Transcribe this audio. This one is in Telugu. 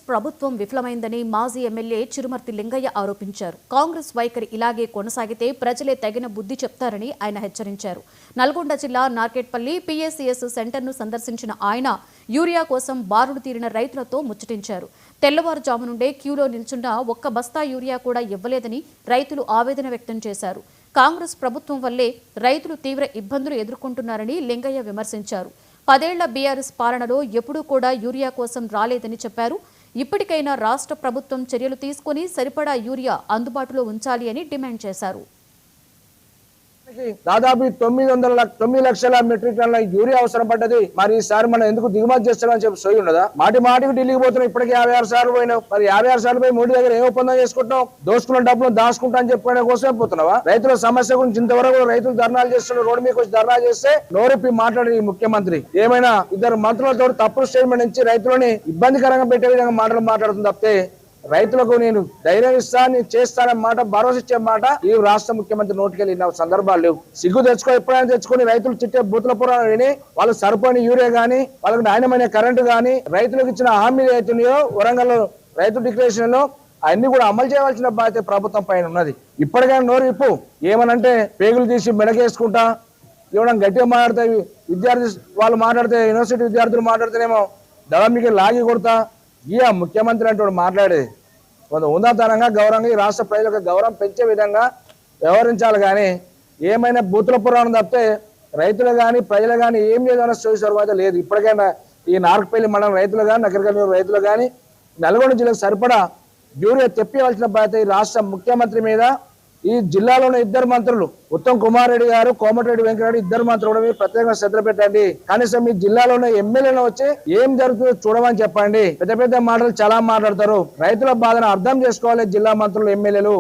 ప్రభుత్వం విఫలమైందని మాజీ ఎమ్మెల్యే చిరుమర్తి లింగయ్య ఆరోపించారు. కాంగ్రెస్ వైఖరి ఇలాగే కొనసాగితే ప్రజలే తగిన బుద్ధి చెప్తారని ఆయన హెచ్చరించారు. నల్గొండ జిల్లా నార్కెట్పల్లి పిఎస్సిఎస్ సెంటర్ను సందర్శించిన ఆయన యూరియా కోసం బారులు తీరిన రైతులతో ముచ్చటించారు. తెల్లవారుజాము నుండే క్యూలో నిల్చున్న ఒక్క బస్తా యూరియా కూడా ఇవ్వలేదని రైతులు ఆవేదన వ్యక్తం చేశారు. కాంగ్రెస్ ప్రభుత్వం వల్లే రైతులు తీవ్ర ఇబ్బందులు ఎదుర్కొంటున్నారని లింగయ్య విమర్శించారు. 10 ఏళ్ల బీఆర్ఎస్ పాలనలో ఎప్పుడూ కూడా యూరియా కోసం రాలేదని చెప్పారు. ఇప్పటికైనా రాష్ట్ర ప్రభుత్వం చర్యలు తీసుకుని సరిపడా యూరియా అందుబాటులో ఉంచాలి అని డిమాండ్ చేశారు. దాదాపు 9 లక్షల మెట్రిక్ టన్నుల యూరియా అవసరం పడ్డది. మరి ఈసారి మనం ఎందుకు దిగుమతి చేస్తామని చెప్పి సోయి ఉన్నదా? మాటికి ఢిల్లీకి పోతున్నాం. ఇప్పటికి 56 సార్లు పోయినావు. మరి 56 సార్లు పోయి మోడీ దగ్గర ఏ ఒప్పందం చేసుకుంటాం? దోసుకున్న డబ్బులు దాచుకుంటా అని చెప్పుకునే కోసమే పోతున్నావా? రైతుల సమస్య గురించి ఇంతవరకు రైతులు ధర్నాలు చేస్తున్నారు. రోడ్డు మీకు వచ్చి ధర్నా చేస్తే నోరెప్పి మాట్లాడే ఈ ముఖ్యమంత్రి ఏమైనా ఇద్దరు మంత్రులతో తప్పుడు స్టేట్మెంట్ ఇచ్చి రైతులని ఇబ్బందికరంగా పెట్టే విధంగా మాట్లాడుతుంది తప్పితే రైతులకు నేను ధైర్యం ఇస్తాను చేస్తానన్న మాట, భరోసా ఇచ్చే మాట ఈ రాష్ట్ర ముఖ్యమంత్రి నోటికెళ్ళి సందర్భాలు లేవు. సిగ్గు తెచ్చుకో, ఎప్పుడైనా తెచ్చుకొని రైతులు చిట్టే బూతుల పురాణం విని వాళ్ళు సరిపోయిన యూరియా గానీ, వాళ్ళకి నాణ్యమైన కరెంటు గానీ, రైతులకు ఇచ్చిన హామీలు అవుతున్నాయో వరంగల్ రైతు డిక్లరేషన్ లో అన్ని కూడా అమలు చేయవలసిన బాధ్యత ప్రభుత్వం పైన ఉన్నది. ఇప్పటికైనా నోరు ఇప్పు. ఏమనంటే పేగులు తీసి మెడకేసుకుంటా ఇవ్వడం గట్టిగా మాట్లాడతాయి. విద్యార్థి వాళ్ళు మాట్లాడితే, యూనివర్సిటీ విద్యార్థులు మాట్లాడితేనేమో దళమికి లాగి కొడతా ముఖ్యమంత్రి అంటే మాట్లాడేది కొంత ఉన్నతనంగా గౌరవంగా ఈ రాష్ట్ర ప్రజలకు గౌరవం పెంచే విధంగా వ్యవహరించాలి. కానీ ఏమైనా బూతుల పురాణం తప్పితే రైతులు కానీ ప్రజలు కానీ ఏం లేదన్న స్టోరీ అయితే లేదు. ఇప్పటికైనా ఈ నార్కపల్లి మండలం రైతులు కానీ, నగరకల్లి రైతులు కానీ, నల్గొండ జిల్లాకు సరిపడా యూరియా తెప్పివలసిన బాధ్యత ఈ రాష్ట్ర ముఖ్యమంత్రి మీద. ఈ జిల్లాలోని 2 మంత్రులు ఉత్తమ్ కుమార్ రెడ్డి గారు, కోమటిరెడ్డి వెంకటరెడ్డి 2 మంత్రులు మీరు ప్రత్యేకంగా శ్రద్ధ పెట్టండి. కనీసం మీ జిల్లాలోని ఎమ్మెల్యేలు వచ్చి ఏం జరుగుతుందో చూడమని చెప్పండి. పెద్ద మాటలు చాలా మాట్లాడతారు. రైతుల బాధను అర్థం చేసుకోవాలి జిల్లా మంత్రులు, ఎమ్మెల్యేలు.